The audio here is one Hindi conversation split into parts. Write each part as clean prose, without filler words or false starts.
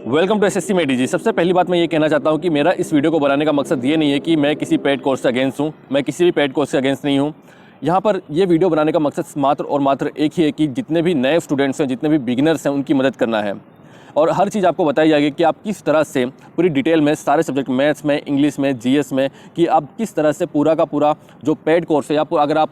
वेलकम टू एसएससी में डीजी। सबसे पहली बात मैं ये कहना चाहता हूँ कि मेरा इस वीडियो को बनाने का मकसद ये नहीं है कि मैं किसी पेड कोर्स से अगेंस्ट हूँ, मैं किसी भी पेड कोर्स से अगेंस्ट नहीं हूँ। यहाँ पर ये वीडियो बनाने का मकसद मात्र और मात्र एक ही है कि जितने भी नए स्टूडेंट्स हैं, जितने भी बिगिनर्स हैं, उनकी मदद करना है और हर चीज़ आपको बताई जाएगी कि आप किस तरह से पूरी डिटेल में सारे सब्जेक्ट मैथ्स में, इंग्लिश में, जीएस में, कि आप किस तरह से पूरा का पूरा जो पेड कोर्स है या अगर आप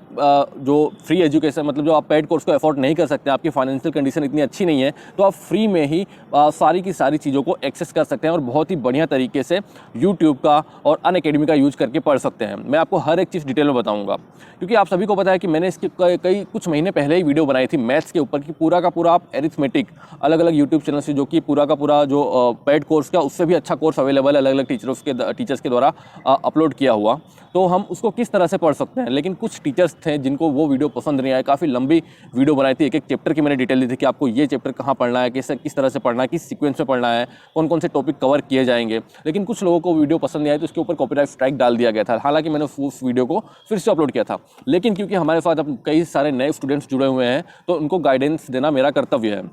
जो फ्री एजुकेशन मतलब जो आप पेड कोर्स को अफोर्ड नहीं कर सकते, आपकी फाइनेंशियल कंडीशन इतनी अच्छी नहीं है, तो आप फ्री में ही सारी की सारी चीज़ों को एक्सेस कर सकते हैं और बहुत ही बढ़िया तरीके से यूट्यूब का और अनअकैडमी का यूज करके पढ़ सकते हैं। मैं आपको हर एक चीज़ डिटेल में बताऊँगा क्योंकि आप सभी को पता है कि मैंने इसके कई कुछ महीने पहले ही वीडियो बनाई थी मैथ्स के ऊपर कि पूरा का पूरा आप एरिथमेटिक अलग अलग यूट्यूब चैनल से, जो कि पूरा का पूरा जो पेड कोर्स का उससे भी अच्छा कोर्स अवेलेबल है अलग अलग टीचर्स के द्वारा अपलोड किया हुआ, तो हम उसको किस तरह से पढ़ सकते हैं। लेकिन कुछ टीचर्स थे जिनको वो वीडियो पसंद नहीं आया, काफ़ी लंबी वीडियो बनाई थी, एक एक चैप्टर की मैंने डिटेल दी थी कि आपको ये चैप्टर कहाँ पढ़ना है, किस तरह से पढ़ना है, किस सीक्वेंस में पढ़ना है, कौन कौन से टॉपिक कवर किए जाएंगे। लेकिन कुछ लोगों को वीडियो पसंद नहीं आई तो उसके ऊपर कॉपीराइट स्ट्राइक डाल दिया गया था। हालांकि मैंने उस वीडियो को फिर से अपलोड किया था, लेकिन क्योंकि हमारे साथ अब कई सारे नए स्टूडेंट्स जुड़े हुए हैं तो उनको गाइडेंस देना मेरा कर्तव्य है।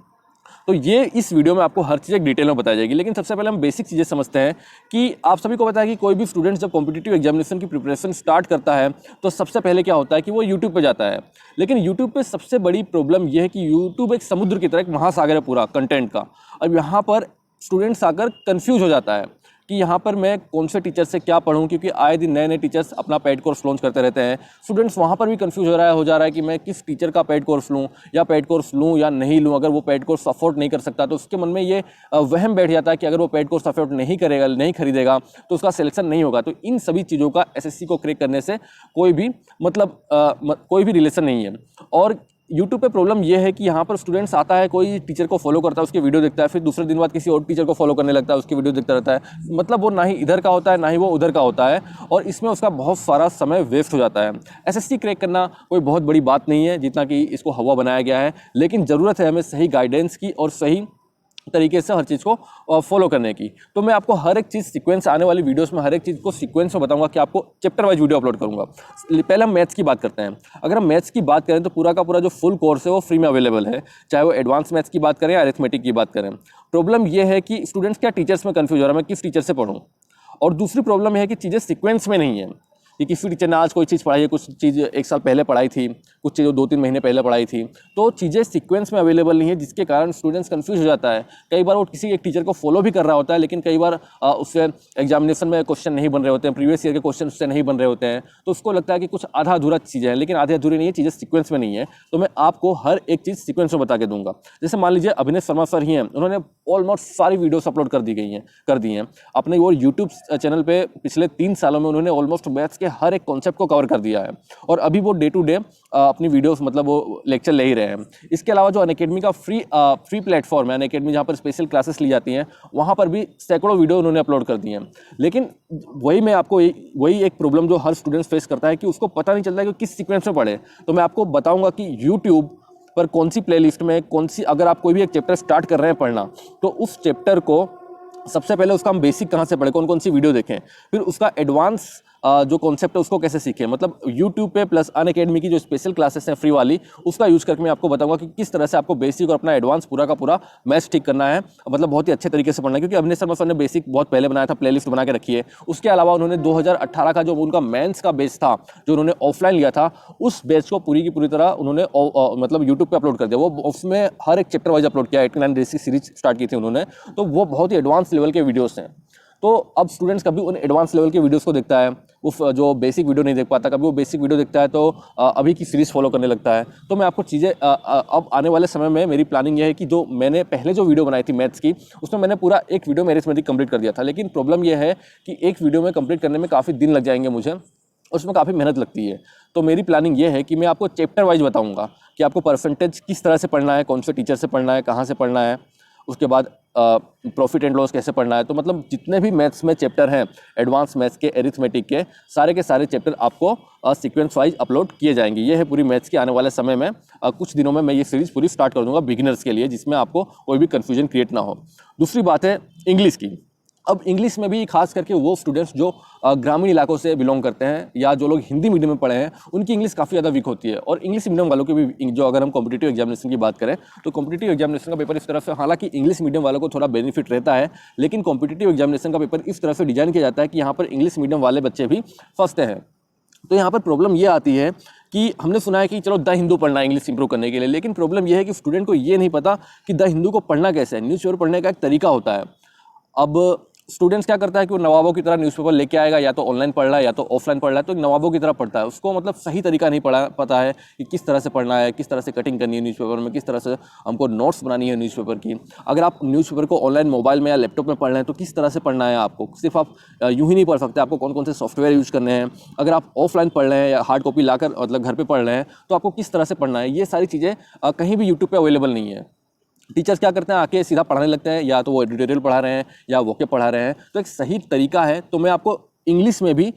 तो ये इस वीडियो में आपको हर चीज़ एक डिटेल में बताई जाएगी। लेकिन सबसे पहले हम बेसिक चीज़ें समझते हैं कि आप सभी को पता है कि कोई भी स्टूडेंट जब कॉम्पिटिटिव एग्जामिनेशन की प्रिपरेशन स्टार्ट करता है तो सबसे पहले क्या होता है कि वो यूट्यूब पे जाता है। लेकिन यूट्यूब पे सबसे बड़ी प्रॉब्लम यह है कि यूट्यूब एक समुद्र की तरह, एक महासागर है पूरा कंटेंट का। अब यहाँ पर स्टूडेंट्स आकर कन्फ्यूज हो जाता है कि यहाँ पर मैं कौन से टीचर से क्या पढ़ूँ, क्योंकि आए दिन नए नए टीचर्स अपना पेड कोर्स लॉन्च करते रहते हैं। स्टूडेंट्स वहाँ पर भी कंफ्यूज हो जा रहा है कि मैं किस टीचर का पेड कोर्स लूँ या नहीं लूँ। अगर वो पेड कोर्स अफोर्ड नहीं कर सकता तो उसके मन में ये वहम बैठ जाता है कि अगर वो पेड कोर्स अफोर्ड नहीं करेगा, नहीं खरीदेगा तो उसका सिलेक्शन नहीं होगा। तो इन सभी चीज़ों का एसएससी को क्रैक करने से कोई भी रिलेशन नहीं है। और यूट्यूब पे प्रॉब्लम यह है कि यहाँ पर स्टूडेंट्स आता है, कोई टीचर को फॉलो करता है, उसके वीडियो देखता है, फिर दूसरे दिन बाद किसी और टीचर को फॉलो करने लगता है, उसकी वीडियो देखता रहता है। मतलब वो ना ही इधर का होता है ना ही वो उधर का होता है और इसमें उसका बहुत सारा समय वेस्ट हो जाता है। एसएससी क्रैक करना कोई बहुत बड़ी बात नहीं है जितना कि इसको हवा बनाया गया है, लेकिन ज़रूरत है हमें सही गाइडेंस की और सही तरीके से हर चीज़ को फॉलो करने की। तो मैं आपको हर एक चीज़ सीक्वेंस, आने वाली वीडियोस में हर एक चीज़ को सीक्वेंस में बताऊंगा कि आपको चैप्टर वाइज वीडियो अपलोड करूंगा। पहले हम मैथ्स की बात करते हैं। अगर हम मैथ्स की बात करें तो पूरा का पूरा जो फुल कोर्स है वो फ्री में अवेलेबल है, चाहे वो एडवांस मैथ्स की बात करें या अरिथमेटिक की बात करें। प्रॉब्लम ये है कि स्टूडेंट्स क्या टीचर्स में कन्फ्यूज हो रहा है, मैं किस टीचर से पढ़ूँ। और दूसरी प्रॉब्लम है कि चीज़ें सीक्वेंस में नहीं है कि किसी टीचर ने आज कोई चीज़ पढ़ाई है, कुछ चीज़ एक साल पहले पढ़ाई थी, कुछ चीज़ 2-3 महीने पहले पढ़ाई थी, तो चीज़ें सीक्वेंस में अवेलेबल नहीं है, जिसके कारण स्टूडेंट्स कंफ्यूज हो जाता है। कई बार वो किसी एक टीचर को फॉलो भी कर रहा होता है, लेकिन कई बार उससे एग्जामिनेशन में क्वेश्चन नहीं बन रहे होते हैं, प्रीवियस ईयर के क्वेश्चन उससे नहीं बन रहे होते हैं, तो उसको लगता है कि कुछ आधा अधूरा चीज़ें हैं, लेकिन आधे अधूरी नहीं है, चीज़ें सीक्वेंस में नहीं है। तो मैं आपको हर एक चीज़ सीक्वेंस में बता के दूंगा। जैसे मान लीजिए अभिनय शर्मा सर ही हैं, उन्होंने ऑलमोस्ट सारी वीडियोस अपलोड कर दी हैं अपने वो यूट्यूब चैनल पे। पिछले 3 सालों में उन्होंने ऑलमोस्ट मैथ्स के हर एक कॉन्सेप्ट को कवर कर दिया है और अभी वो डे टू डे अपनी वीडियोस मतलब वो लेक्चर ले ही रहे हैं। इसके अलावा जो अनअकैडमी का फ्री प्लेटफॉर्म है, अनअकैडमी जहाँ पर स्पेशल क्लासेस ली जाती हैं, वहाँ पर भी सैकड़ों वीडियो उन्होंने अपलोड कर दी हैं। लेकिन वही एक प्रॉब्लम जो हर स्टूडेंट्स फेस करता है कि उसको पता नहीं चलता है कि किस सीक्वेंस में पढ़े। तो मैं आपको बताऊंगा कि यूट्यूब पर कौन सी प्लेलिस्ट में अगर आप कोई भी एक चैप्टर स्टार्ट कर रहे हैं पढ़ना, तो उस चैप्टर को सबसे पहले उसका हम बेसिक कहाँ से पढ़ें, कौन कौन सी वीडियो देखें, फिर उसका एडवांस जो कॉन्सेप्ट है उसको कैसे सीखें। मतलब यूट्यूब पे प्लस अनअकैडमी की जो स्पेशल क्लासेस हैं फ्री वाली, उसका यूज़ करके मैं आपको बताऊंगा कि किस तरह से आपको बेसिक और अपना एडवांस पूरा का पूरा मैथ्स ठीक करना है, मतलब बहुत ही अच्छे तरीके से पढ़ना है। क्योंकि अभिनय शर्मा सर ने बेसिक बहुत पहले बनाया था, प्लेलिस्ट बना के रखी है। उसके अलावा उन्होंने 2018 का जो उनका मेंस का बैच था, जो उन्होंने ऑफलाइन लिया था, उस बैच को पूरी की पूरी तरह उन्होंने मतलब यूट्यूब पर अपलोड कर दिया। वो उसमें हर एक चैप्टर वाइज अपलोड किया, 89 डेज की सीरीज स्टार्ट की थी उन्होंने, तो वो बहुत ही एडवांस लेवल के वीडियोज़ हैं। तो अब स्टूडेंट्स कभी उन एडवांस लेवल के वीडियोस को देखता है, वो जो बेसिक वीडियो नहीं देख पाता, कभी वो बेसिक वीडियो देखता है तो अभी की सीरीज़ फॉलो करने लगता है। तो मैं आपको चीज़ें अब आने वाले समय में मेरी प्लानिंग ये है कि जो मैंने पहले जो वीडियो बनाई थी मैथ्स की, उसमें मैंने पूरा एक वीडियो मेरे इसमें कंप्लीट कर दिया था। लेकिन प्रॉब्लम ये है कि एक वीडियो में कंप्लीट करने में काफ़ी दिन लग जाएंगे मुझे, उसमें काफ़ी मेहनत लगती है। तो मेरी प्लानिंग ये है कि मैं आपको चैप्टर वाइज बताऊँगा कि आपको परसेंटेज किस तरह से पढ़ना है, कौन से टीचर से पढ़ना है, कहाँ से पढ़ना है, उसके बाद प्रॉफिट एंड लॉस कैसे पढ़ना है। तो मतलब जितने भी मैथ्स में चैप्टर हैं, एडवांस मैथ्स के, एरिथमेटिक के सारे चैप्टर आपको सीक्वेंस वाइज अपलोड किए जाएंगे। ये है पूरी मैथ्स की आने वाले समय में कुछ दिनों में मैं ये सीरीज़ पूरी स्टार्ट कर दूंगा बिगिनर्स के लिए, जिसमें आपको कोई भी कन्फ्यूजन क्रिएट ना हो। दूसरी बात है इंग्लिश की। अब इंग्लिश में भी खास करके वो स्टूडेंट्स जो ग्रामीण इलाकों से बिलोंग करते हैं या जो लोग हिंदी मीडियम में पढ़े हैं, उनकी इंग्लिश काफ़ी ज़्यादा वीक होती है। और इंग्लिश मीडियम वालों की भी, जो अगर हम कॉम्पिटिटिव एग्जामिनेशन की बात करें तो कॉम्पिटिटिव एग्जामिनेशन का पेपर इस तरह से, हालांकि इंग्लिश मीडियम वालों को थोड़ा बेनिफिट रहता है, लेकिन कॉम्पिटिटिव एग्जामिनेशन का पेपर इस तरह से डिजाइन किया जाता है कि यहाँ पर इंग्लिश मीडियम वाले बच्चे भी फंसते हैं। तो यहाँ पर प्रॉब्लम ये आती है कि हमने सुना है कि चलो द हिंदू पढ़ना है इंग्लिश इंप्रूव करने के लिए, लेकिन प्रॉब्लम ये है कि स्टूडेंट को ये नहीं पता कि द हिंदू को पढ़ना कैसे है। न्यूज़पेपर पढ़ने का एक तरीका होता है। अब स्टूडेंट्स क्या करता है कि वो नवाबों की तरह न्यूज़पेपर लेके आएगा, या तो ऑनलाइन पढ़ रहा है या तो ऑफलाइन पढ़ रहा है, तो नवाबों की तरह पढ़ता है। उसको मतलब सही तरीका नहीं पता है कि किस तरह से पढ़ना है, किस तरह से कटिंग करनी है न्यूज़पेपर में, किस तरह से हमको नोट्स बनानी है न्यूज़पेपर की। अगर आप न्यूज़पेपर को ऑनलाइन मोबाइल में या लैपटॉप में पढ़ रहे हैं तो किस तरह से पढ़ना है आपको। सिर्फ आप यूँ ही नहीं पढ़ सकते, आपको कौन कौन से सॉफ्टवेयर यूज़ करने हैं। अगर आप ऑफलाइन पढ़ रहे हैं या हार्ड कॉपी लाकर मतलब घर पर पढ़ रहे हैं तो आपको किस तरह से पढ़ना है, ये सारी चीज़ें कहीं भी यूट्यूब पर अवेलेबल नहीं है। टीचर्स क्या करते हैं, आके सीधा पढ़ाने लगते हैं, या तो वो एडिटोरियल पढ़ा रहे हैं या वोकेब पढ़ा रहे हैं। तो एक सही तरीका है, तो मैं आपको इंग्लिश में भी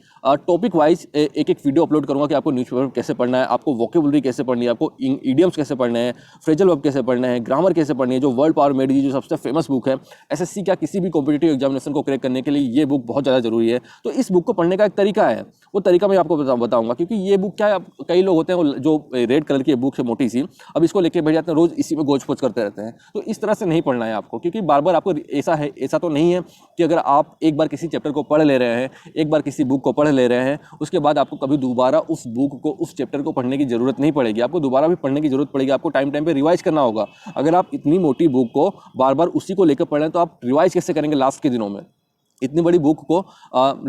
टॉपिक वाइज एक एक वीडियो अपलोड करूंगा कि आपको न्यूज़पेपर कैसे पढ़ना है, आपको वोकेबुलरी कैसे पढ़नी है, आपको इडियम्स कैसे पढ़ने हैं, फ्रेजल वर्ब कैसे पढ़ने हैं, ग्रामर कैसे पढ़नी है। जो वर्ल्ड पावर मेड जो सबसे फेमस बुक है एसएससी का किसी भी कॉम्पिटिटिव एग्जामिनेशन को क्रैक करने के लिए, ये बुक बहुत ज़्यादा जरूरी है। तो इस बुक को पढ़ने का एक तरीका है, वो तरीका मैं आपको बताऊंगा। क्योंकि ये बुक क्या है, कई लोग होते हैं जो रेड कलर की बुक है मोटी सी, अब इसको लेके बैठ जाते हैं, रोज इसी में गोच पोच करते रहते हैं। तो इस तरह से नहीं पढ़ना है आपको, क्योंकि बार बार आपको ऐसा तो नहीं है कि अगर आप एक बार किसी चैप्टर को पढ़ ले रहे हैं, एक बार किसी बुक को पढ़ ले रहे हैं, उसके बाद आपको कभी दोबारा उस बुक को, उस चैप्टर को पढ़ने की जरूरत नहीं पड़ेगी। आपको दोबारा भी पढ़ने की जरूरत पड़ेगी, आपको टाइम टाइम पे रिवाइज करना होगा। अगर आप इतनी मोटी बुक को बार बार उसी को लेकर पढ़ रहे हैं तो आप रिवाइज कैसे करेंगे लास्ट के दिनों में। इतनी बड़ी बुक को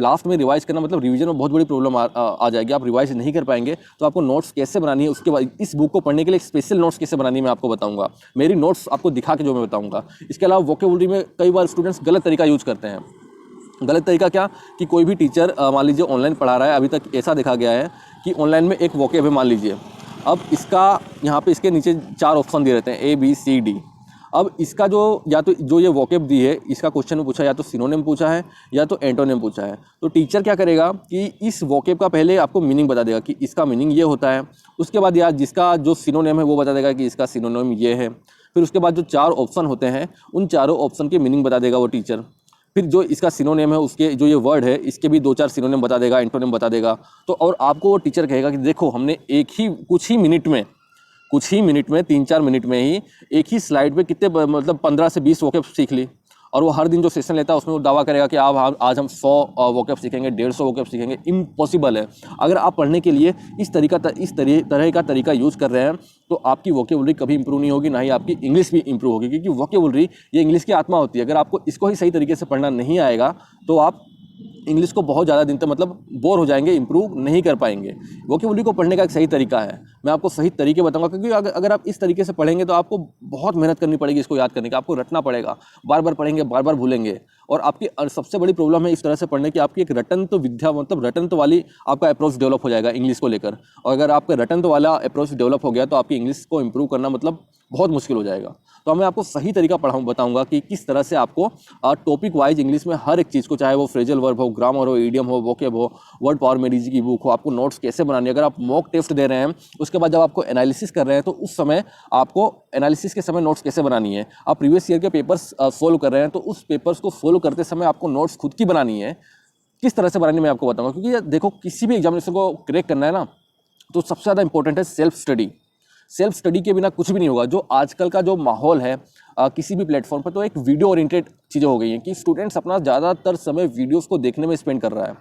लास्ट में रिवाइज करना मतलब रिवीजन में बहुत बड़ी प्रॉब्लम आ जाएगी। आप रिवाइज नहीं कर पाएंगे। तो आपको नोट्स कैसे बनानी है, उसके बाद इस बुक को पढ़ने के लिए स्पेशल नोट्स कैसे बनानी है मैं आपको बताऊंगा। मेरी नोट्स आपको दिखा के जो मैं बताऊंगा। इसके अलावा वोकेबुलरी में कई बार स्टूडेंट्स गलत तरीका यूज करते हैं। गलत तरीका क्या कि कोई भी टीचर मान लीजिए ऑनलाइन पढ़ा रहा है, अभी तक ऐसा देखा गया है कि ऑनलाइन में एक वोकेब है मान लीजिए, अब इसका यहाँ पे इसके नीचे 4 ऑप्शन दिए रहते हैं ABCD। अब इसका जो ये वोकेब दी है, इसका क्वेश्चन में पूछा या तो सिनोनिम पूछा है या तो एंटोनिम पूछा है। तो टीचर क्या करेगा कि इस वोकेब का पहले आपको मीनिंग बता देगा कि इसका मीनिंग ये होता है, उसके बाद या जिसका जो सिनोनिम है वो बता देगा कि इसका सिनोनिम ये है। फिर उसके बाद जो 4 ऑप्शन होते हैं उन चारों ऑप्शन के मीनिंग बता देगा वो टीचर। फिर जो इसका सिनोनिम है उसके जो ये वर्ड है इसके भी 2-4 सिनोनिम बता देगा, एंटोनिम बता देगा। तो और आपको वो टीचर कहेगा कि देखो हमने कुछ ही मिनट में 3-4 मिनट में ही एक ही स्लाइड पे कितने मतलब 15 से 20 वोकेब सीख ली। और वो हर दिन जो सेशन लेता है उसमें वो दावा करेगा कि आप आज हम 100 वोकेब सीखेंगे, 150 वोकेब सीखेंगे। इम्पॉसिबल है। अगर आप पढ़ने के लिए इस तरह का तरीका यूज़ कर रहे हैं तो आपकी वोकेबुलरी कभी इंप्रूव नहीं होगी, ना ही आपकी इंग्लिश भी इंप्रूव होगी। क्योंकि वोकेबुलरी ये इंग्लिश की आत्मा होती है। अगर आपको इसको ही सही तरीके से पढ़ना नहीं आएगा तो आप इंग्लिश को बहुत ज़्यादा दिन तक मतलब बोर हो जाएंगे, इंप्रूव नहीं कर पाएंगे। वोकेबुलरी को पढ़ने का एक सही तरीका है, मैं आपको सही तरीके बताऊंगा। क्योंकि अगर आप इस तरीके से पढ़ेंगे तो आपको बहुत मेहनत करनी पड़ेगी इसको याद करने की। आपको रटना पड़ेगा, बार बार पढ़ेंगे, बार बार भूलेंगे। और आपकी सबसे बड़ी प्रॉब्लम है इस तरह से पढ़ने की, आपकी एक रटंत विद्या मतलब रटंत वाली आपका अप्रोच डेवलप हो जाएगा इंग्लिश को लेकर। और अगर आपका रटंत वाला अप्रोच डेवलप हो गया तो आपकी इंग्लिश को इंप्रूव करना मतलब बहुत मुश्किल हो जाएगा। तो मैं आपको सही तरीका बताऊंगा कि किस तरह से आपको टॉपिक वाइज इंग्लिश में हर एक चीज़ को, चाहे वो फ्रेजल वर्ब हो, ग्रामर हो, इडियम हो, वोकेब हो, वर्ड पावर मेड की बुक हो, आपको नोट्स कैसे बनानी है। अगर आप मॉक टेस्ट दे रहे हैं उसके बाद जब आपको एनालिसिस कर रहे हैं तो उस समय आपको एनालिसिस के समय नोट्स कैसे बनानी है। आप प्रीवियस ईयर के पेपर्स सोल्व कर रहे हैं तो उस पेपर्स को सोल्व करते समय आपको नोट्स खुद की बनानी है। किस तरह से बनानी मैं आपको बताऊंगा। क्योंकि देखो किसी भी एग्जामिनेशन को क्रैक करना है ना तो सबसे ज़्यादा इंपॉर्टेंट है सेल्फ स्टडी। सेल्फ स्टडी के बिना कुछ भी नहीं होगा। जो आजकल का जो माहौल है किसी भी प्लेटफॉर्म पर, तो एक वीडियो ओरिएंटेड चीज़ें हो गई हैं कि स्टूडेंट्स अपना ज़्यादातर समय वीडियोस को देखने में स्पेंड कर रहा है।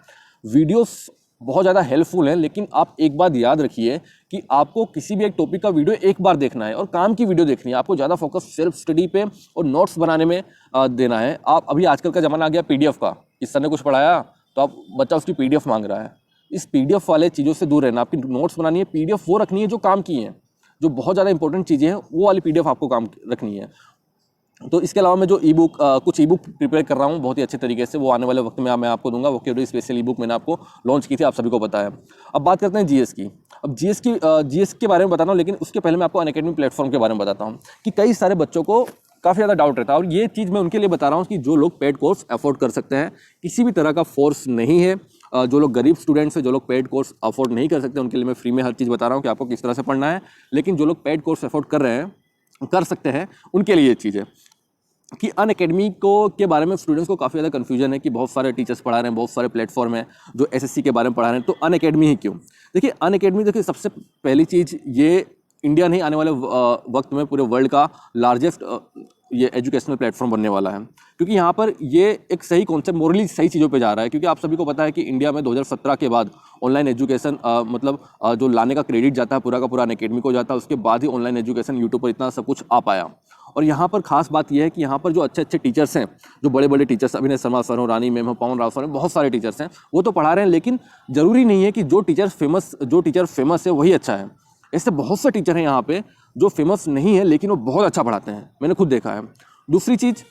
वीडियोस बहुत ज़्यादा हेल्पफुल हैं, लेकिन आप एक बात याद रखिए कि आपको किसी भी एक टॉपिक का वीडियो एक बार देखना है और काम की वीडियो देखनी है। आपको ज़्यादा फोकस सेल्फ स्टडी पे और नोट्स बनाने में देना है। आप अभी आजकल का ज़माना आ गया PDF का, इस सर ने कुछ पढ़ाया तो आप बच्चा उसकी PDF मांग रहा है। इस PDF वाले चीज़ों से दूर रहना। आपकी नोट्स बनानी है, PDF वो रखनी है जो काम की हैं, जो बहुत ज़्यादा इंपॉर्टेंट चीज़ें हैं वो वाली PDF आपको काम रखनी है। तो इसके अलावा मैं जो कुछ ई बुक प्रिपेयर कर रहा हूँ बहुत ही अच्छे तरीके से, वो आने वाले वक्त में मैं आपको दूंगा। वोकेबुलरी स्पेशल ई बुक मैंने आपको लॉन्च की थी, आप सभी को पता है। अब बात करते हैं GS की। अब GS के बारे में बताना हूँ, लेकिन उसके पहले मैं आपको अनअकैडमी प्लेटफॉर्म के बारे में बताता हूँ कि कई सारे बच्चों को काफ़ी ज़्यादा डाउट रहता है। और ये चीज़ मैं उनके लिए बता रहा हूँ कि जो लोग पेड कोर्स अफोर्ड कर सकते हैं, किसी भी तरह का फोर्स नहीं है। जो लोग गरीब स्टूडेंट्स हैं, जो लोग पेड कोर्स अफोर्ड नहीं कर सकते, उनके लिए मैं फ्री में हर चीज़ बता रहा हूँ कि आपको किस तरह से पढ़ना है। लेकिन जो लोग पेड कोर्स अफोर्ड कर सकते हैं, उनके लिए ये चीज़ है। कि अनअकैडमी को के बारे में स्टूडेंट्स को काफ़ी ज़्यादा कन्फ्यूजन है कि बहुत सारे टीचर्स पढ़ा रहे हैं, बहुत सारे प्लेटफॉर्म हैं जो एसएससी के बारे में पढ़ा रहे हैं, तो अनअकैडमी ही क्यों? देखिए अनअकैडमी, देखिए सबसे पहली चीज़ ये इंडिया नहीं, आने वाले वक्त में पूरे वर्ल्ड का लार्जेस्ट ये एजुकेशनल प्लेटफॉर्म बनने वाला है, क्योंकि यहाँ पर ये एक सही कॉन्सेप्ट, मोरली सही चीज़ों पे जा रहा है। क्योंकि आप सभी को पता है कि इंडिया में 2017 के बाद ऑनलाइन एजुकेशन जो लाने का क्रेडिट जाता है पूरा का पूरा अनअकैडमी को जाता है, उसके बाद ही ऑनलाइन एजुकेशन यूट्यूब पर इतना सब कुछ आ पाया। और यहाँ पर खास बात यह है कि यहाँ पर जो अच्छे अच्छे टीचर्स हैं, जो बड़े बड़े टीचर्स, अभिनय शर्मा सर हो, रानी मैम हो, पवन राव सर हो, बहुत सारे टीचर्स हैं, वो तो पढ़ा रहे हैं, लेकिन ज़रूरी नहीं है कि जो टीचर फेमस है वही अच्छा है। ऐसे बहुत से टीचर हैं यहाँ पे जो फेमस नहीं है लेकिन वो बहुत अच्छा पढ़ाते हैं, मैंने खुद देखा है। दूसरी चीज़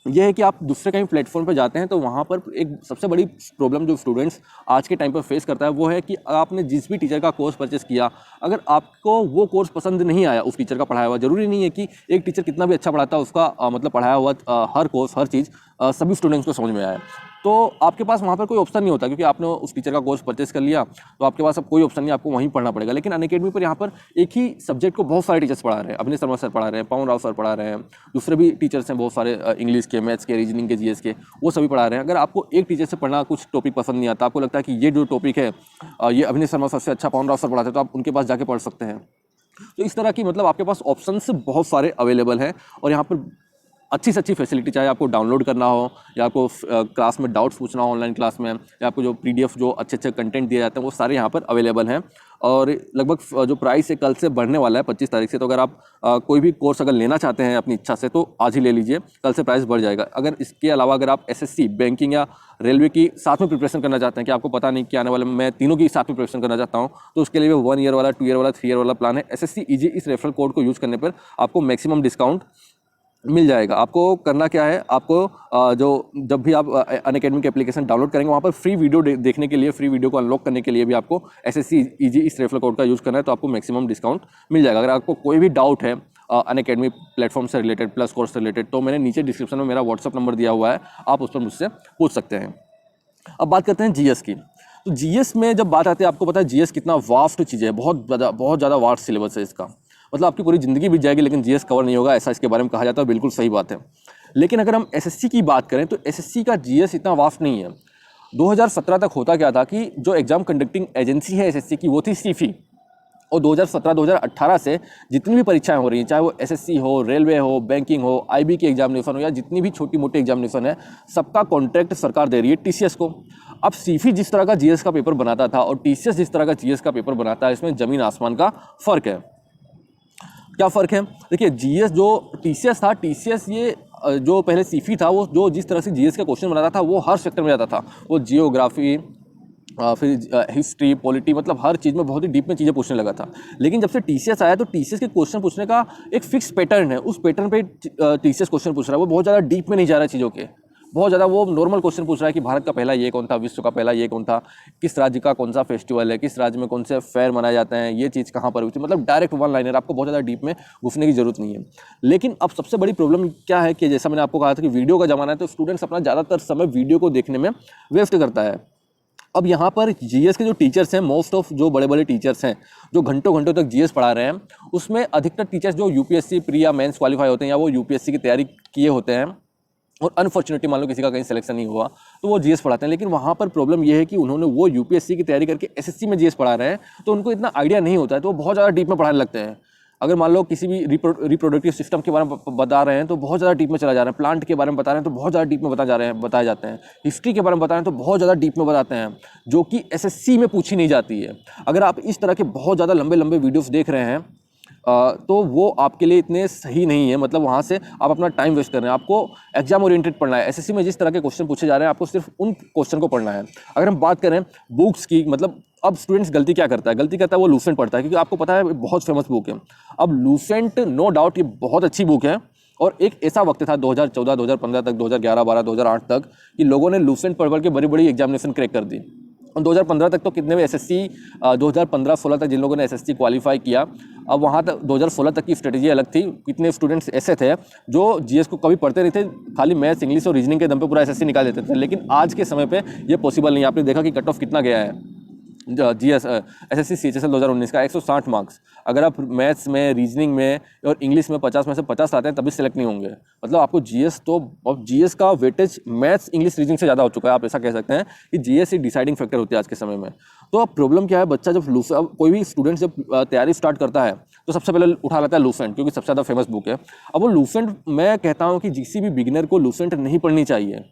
यह है कि आप दूसरे कहीं प्लेटफॉर्म पर जाते हैं तो वहाँ पर एक सबसे बड़ी प्रॉब्लम जो स्टूडेंट्स आज के टाइम पर फेस करता है वो है कि आपने जिस भी टीचर का कोर्स परचेस किया, अगर आपको वो कोर्स पसंद नहीं आया उस टीचर का पढ़ाया हुआ, ज़रूरी नहीं है कि एक टीचर कितना भी अच्छा पढ़ाता है उसका मतलब पढ़ाया हुआ हर कोर्स हर चीज़ सभी स्टूडेंट्स को समझ में आए, तो आपके पास वहाँ पर कोई ऑप्शन नहीं होता। क्योंकि आपने उस टीचर का कोर्स परचेस कर लिया तो आपके पास अब कोई ऑप्शन नहीं, आपको वहीं पढ़ना पड़ेगा। लेकिन अनअकैडमी पर यहाँ पर एक ही सब्जेक्ट को बहुत सारे टीचर्स पढ़ा रहे हैं, अभिनय शर्मा सर पढ़ा रहे हैं, पवन राव सर पढ़ा रहे हैं, दूसरे भी टीचर्स हैं बहुत सारे, इंग्लिश के, मैथ्स के, रीजनिंग के, जीएस के, वो सभी पढ़ा रहे हैं। अगर आपको एक टीचर से पढ़ना कुछ टॉपिक पसंद नहीं आता, आपको लगता है कि ये जो टॉपिक है ये अभिनय शर्मा सर से अच्छा पवन राव सर पढ़ाते हैं, तो आप उनके पास जाके पढ़ सकते हैं। तो इस तरह की मतलब आपके पास ऑप्शंस बहुत सारे अवेलेबल हैं और यहाँ पर अच्छी से अच्छी फैसिलिटी, चाहे आपको डाउनलोड करना हो या आपको क्लास में डाउट्स पूछना हो ऑनलाइन क्लास में, या आपको जो पीडीएफ जो अच्छे अच्छे कंटेंट दिए जाते हैं वो सारे यहाँ पर अवेलेबल हैं। और लगभग जो प्राइस है कल से बढ़ने वाला है 25 तारीख से, तो अगर आप कोई भी कोर्स अगर लेना चाहते हैं अपनी इच्छा से तो आज ही ले लीजिए, कल से प्राइस बढ़ जाएगा। अगर इसके अलावा अगर आप एसएससी, बैंकिंग या रेलवे की साथ में प्रिपरेशन करना चाहते हैं कि आपको पता नहीं कि आने वाले मैं तीनों की साथ में प्रिपरेशन करना चाहता हूँ, तो उसके लिए 1 ईयर वाला, 2 ईयर वाला, 3 ईयर वाला प्लान है एसएससी ईजी। इस रेफरल कोड को यूज़ करने पर आपको मैक्सिमम डिस्काउंट मिल जाएगा। आपको करना क्या है, आपको जो जब भी आप अनअकैडमी की एप्लीकेशन डाउनलोड करेंगे वहाँ पर फ्री वीडियो देखने के लिए, फ्री वीडियो को अनलॉक करने के लिए भी आपको एसएससी ईजी इस रेफरल कोड का यूज़ करना है, तो आपको मैक्सिमम डिस्काउंट मिल जाएगा। अगर आपको कोई भी डाउट है अनअकैडमी प्लेटफॉर्म से रिलेटेड, प्लस कोर्स से रिलेटेड, तो मैंने नीचे डिस्क्रिप्शन में मेरा व्हाट्सअप नंबर दिया हुआ है, आप उस पर मुझसे पूछ सकते हैं। अब बात करते हैं जीएस की। तो जीएस में जब बात आती है, आपको पता है जीएस कितना वास्ट चीज़ है, बहुत ज़्यादा वास्ट सिलेबस है इसका, मतलब आपकी पूरी ज़िंदगी बीत जाएगी लेकिन जीएस कवर नहीं होगा, ऐसा इसके बारे में कहा जाता है, बिल्कुल सही बात है। लेकिन अगर हम एसएससी की बात करें तो एसएससी का जीएस इतना वास्ट नहीं है। 2017 तक होता क्या था कि जो एग्ज़ाम कंडक्टिंग एजेंसी है एसएससी की वो थी सीफी, और 2017-2018 से जितनी भी परीक्षाएं हो रही हैं, चाहे वो एसएससी हो, रेलवे हो, बैंकिंग हो, आईबी की एग्जामिनेशन हो, या जितनी भी छोटी मोटी एग्जामिनेशन है, सबका कॉन्ट्रैक्ट सरकार दे रही है टीसीएस को। अब सीफी जिस तरह का जीएस का पेपर बनाता था और टीसीएस जिस तरह का जीएस का पेपर बनाता है, इसमें ज़मीन आसमान का फ़र्क है। क्या फ़र्क है? देखिए जीएस जो टीसीएस था, टीसीएस ये जो पहले सीफी था, वो जो जिस तरह से जीएस का क्वेश्चन बनाता था वो हर सेक्टर में जाता था, वो जियोग्राफी, फिर हिस्ट्री, पॉलिटी, मतलब हर चीज़ में बहुत ही डीप में चीज़ें पूछने लगा था। लेकिन जब से टीसीएस आया तो टीसीएस के क्वेश्चन पूछने का एक फिक्स पैटर्न है, उस पैटर्न पे टीसीएस क्वेश्चन पूछ रहा है। वो बहुत ज़्यादा डीप में नहीं जा रहा है चीज़ों के, बहुत ज़्यादा वो नॉर्मल क्वेश्चन पूछ रहा है कि भारत का पहला ये कौन था, विश्व का पहला ये कौन था, किस राज्य का कौन सा फेस्टिवल है, किस राज्य में कौन से फेयर मनाए जाते हैं, ये चीज़ कहाँ पर हुई थी, मतलब डायरेक्ट वन लाइनर, आपको बहुत ज़्यादा डीप में घुसने की जरूरत नहीं है। लेकिन अब सबसे बड़ी प्रॉब्लम क्या है कि जैसा मैंने आपको कहा था कि वीडियो का ज़माना है, तो स्टूडेंट्स अपना ज़्यादातर समय वीडियो को देखने में वेस्ट करता है। अब यहाँ पर जीएस के जो टीचर्स हैं, मोस्ट ऑफ जो बड़े बड़े टीचर्स हैं जो घंटों घंटों तक जीएस पढ़ा रहे हैं, उसमें अधिकतर टीचर्स जो यूपीएससी प्री या मेंस क्वालिफाई होते हैं या वो यूपीएससी की तैयारी किए होते हैं, और अनफॉर्चुनेटली मान लो किसी का कहीं सिलेक्शन नहीं हुआ तो वो जीएस पढ़ाते हैं। लेकिन वहाँ पर प्रॉब्लम ये है कि उन्होंने वो यूपीएससी की तैयारी करके एसएससी में जीएस पढ़ा रहे हैं, तो उनको इतना आइडिया नहीं होता है, तो वो बहुत ज़्यादा डीप में पढ़ाने लगते हैं। अगर मान लो किसी भी रिप्रोडक्टिव सिस्टम के बारे में बता रहे हैं तो बहुत ज़्यादा डीप में चला जा रहे हैं, प्लांट के बारे में बता रहे हैं तो बहुत ज़्यादा डीप में बताए जाते हैं, हिस्ट्री के बारे में बता रहे हैं तो बहुत ज़्यादा डीप में बताते हैं, जो कि एसएससी में पूछी नहीं जाती है। अगर आप इस तरह के बहुत ज़्यादा लंबे लंबे वीडियोस देख रहे हैं तो वो आपके लिए इतने सही नहीं है, मतलब वहाँ से आप अपना टाइम वेस्ट कर रहे हैं। आपको एग्जाम ओरिएंटेड पढ़ना है। एसएससी में जिस तरह के क्वेश्चन पूछे जा रहे हैं आपको सिर्फ उन क्वेश्चन को पढ़ना है। अगर हम बात करें बुक्स की, मतलब अब स्टूडेंट्स गलती क्या करता है, वो लूसेंट पढ़ता है, क्योंकि आपको पता है बहुत फेमस बुक है। अब लूसेंट नो डाउट ये बहुत अच्छी बुक है, और एक ऐसा वक्त था 2014, 2015 तक, 2011, 12, 2008 तक कि लोगों ने लूसेंट पढ़ के बड़ी बड़ी एग्जामिनेशन क्रैक कर दी। और 2015 तक तो कितने भी एसएससी, 2015-16 तक जिन लोगों ने एसएससी क्वालिफाई किया, अब वहाँ तक 2016 तक की स्ट्रेटजी अलग थी। कितने स्टूडेंट्स ऐसे थे जो जीएस को कभी पढ़ते नहीं थे, खाली मैथ्स, इंग्लिश और रीजनिंग के दम पे पूरा एसएससी निकाल देते थे। लेकिन आज के समय पे ये पॉसिबल नहीं है। आपने देखा कि कट ऑफ कितना गया है, GS SSC CHSL 2019 का 160 मार्क्स, अगर आप मैथ्स में, रीजनिंग में और इंग्लिश में 50 में से 50 लाते हैं तभी सेलेक्ट नहीं होंगे। मतलब आपको GS तो, अब GS का वेटेज मैथ्स, इंग्लिश, रीजनिंग से ज़्यादा हो चुका है। आप ऐसा कह सकते हैं कि GS ही डिसाइडिंग फैक्टर होती है आज के समय में। तो अब प्रॉब्लम क्या है, बच्चा जब अब कोई भी स्टूडेंट जब तैयारी स्टार्ट करता है तो सबसे पहले उठा लेता है लूसेंट, क्योंकि सबसे ज़्यादा फेमस बुक है। अब वो लूसेंट, मैं कहता हूँ कि किसी भी बिगिनर को लूसेंट नहीं पढ़नी चाहिए।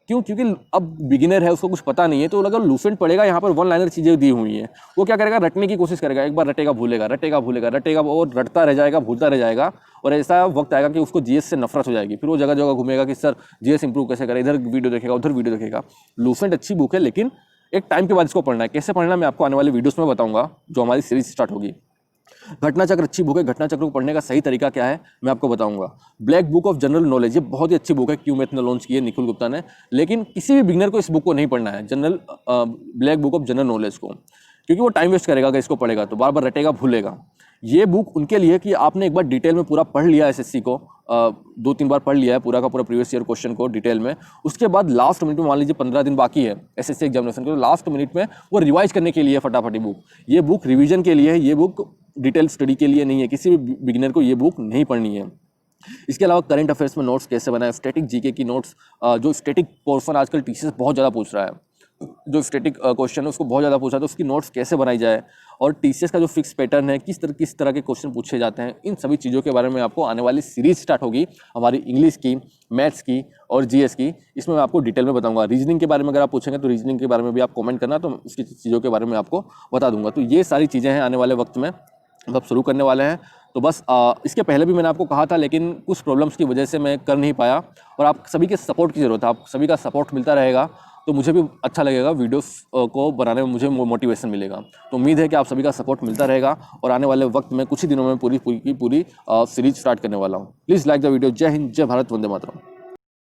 क्यों? क्योंकि अब बिगिनर है, उसको कुछ पता नहीं है, तो अगर लूसेंट पढ़ेगा, यहाँ पर वन लाइनर चीज़ें दी हुई हैं, वो क्या करेगा, रटने की कोशिश करेगा। एक बार रटेगा, भूलेगा, रटेगा, भूलेगा, रटेगा, और रटता रह जाएगा, भूलता रह जाएगा, और ऐसा वक्त आएगा कि उसको GS से नफरत हो जाएगी। फिर वो जगह जगह घूमेगा कि सर GS इंप्रूव कैसे करें, इधर वीडियो देखेगा, उधर वीडियो देखेगा। लूसेंट अच्छी बुक है, लेकिन एक टाइम के बाद इसको पढ़ना है। कैसे पढ़ना मैं आपको आने वाले वीडियोस में बताऊंगा, जो हमारी सीरीज स्टार्ट होगी। घटना चक्र अच्छी बुक है, घटना चक्र को पढ़ने का सही तरीका क्या है मैं आपको बताऊंगा। Black book of general knowledge, ये बहुत ही अच्छी बुक है, क्यू मैथ ने लॉन्च की है निखिल गुप्ता ने, लेकिन किसी भी बिगिनर को इस बुक को नहीं पढ़ना है, black book of general knowledge को, क्योंकि वो टाइम वेस्ट करेगा अगर इसको पढ़ेगा तो, बार बार रटेगा, भूलेगा। ये बुक उनके लिए कि आपने एक बार डिटेल में पूरा पढ़ लिया SSC को, 2-3 बार पढ़ लिया है पूरा का पूरा प्रीवियस ईयर क्वेश्चन को डिटेल में, उसके बाद लास्ट मिनट में, मान लीजिए 15 दिन बाकी है SSC एग्जामिनेशन के, तो लास्ट मिनट में वो रिवाइज करने के लिए फटाफटी बुक, ये बुक रिवीजन के लिए है, ये बुक डिटेल स्टडी के लिए नहीं है। किसी भी बिगिनर को ये बुक नहीं पढ़नी है। इसके अलावा करंट अफेयर्स में नोट्स कैसे बनाए, स्टैटिक GK की नोट्स, जो स्टैटिक पोर्शन आजकल टीचर्स बहुत ज़्यादा पूछ रहा है, जो स्टैटिक क्वेश्चन है उसको बहुत ज़्यादा पूछा, तो उसकी नोट्स कैसे बनाई जाए, और TCS का जो फिक्स पैटर्न है, किस तरह के क्वेश्चन पूछे जाते हैं, इन सभी चीज़ों के बारे में आपको आने वाली सीरीज स्टार्ट होगी हमारी इंग्लिश की, मैथ्स की और GS की। इसमें मैं आपको डिटेल में बताऊंगा। रीजनिंग के बारे में अगर आप पूछेंगे तो रीजनिंग के बारे में भी आप कमेंट करना, तो उसकी चीज़ों के बारे में आपको बता दूंगा। तो ये सारी चीज़ें हैं आने वाले वक्त में, मतलब शुरू करने वाले हैं। तो बस इसके पहले भी मैंने आपको कहा था, लेकिन कुछ प्रॉब्लम्स की वजह से मैं कर नहीं पाया, और आप सभी के सपोर्ट की ज़रूरत है। आप सभी का सपोर्ट मिलता रहेगा तो मुझे भी अच्छा लगेगा, वीडियोस को बनाने में मुझे मोटिवेशन मिलेगा। तो उम्मीद है कि आप सभी का सपोर्ट मिलता रहेगा, और आने वाले वक्त में कुछ ही दिनों में पूरी सीरीज स्टार्ट करने वाला हूँ। Please like the video. जय हिंद, जय भारत, वंदे मातरम।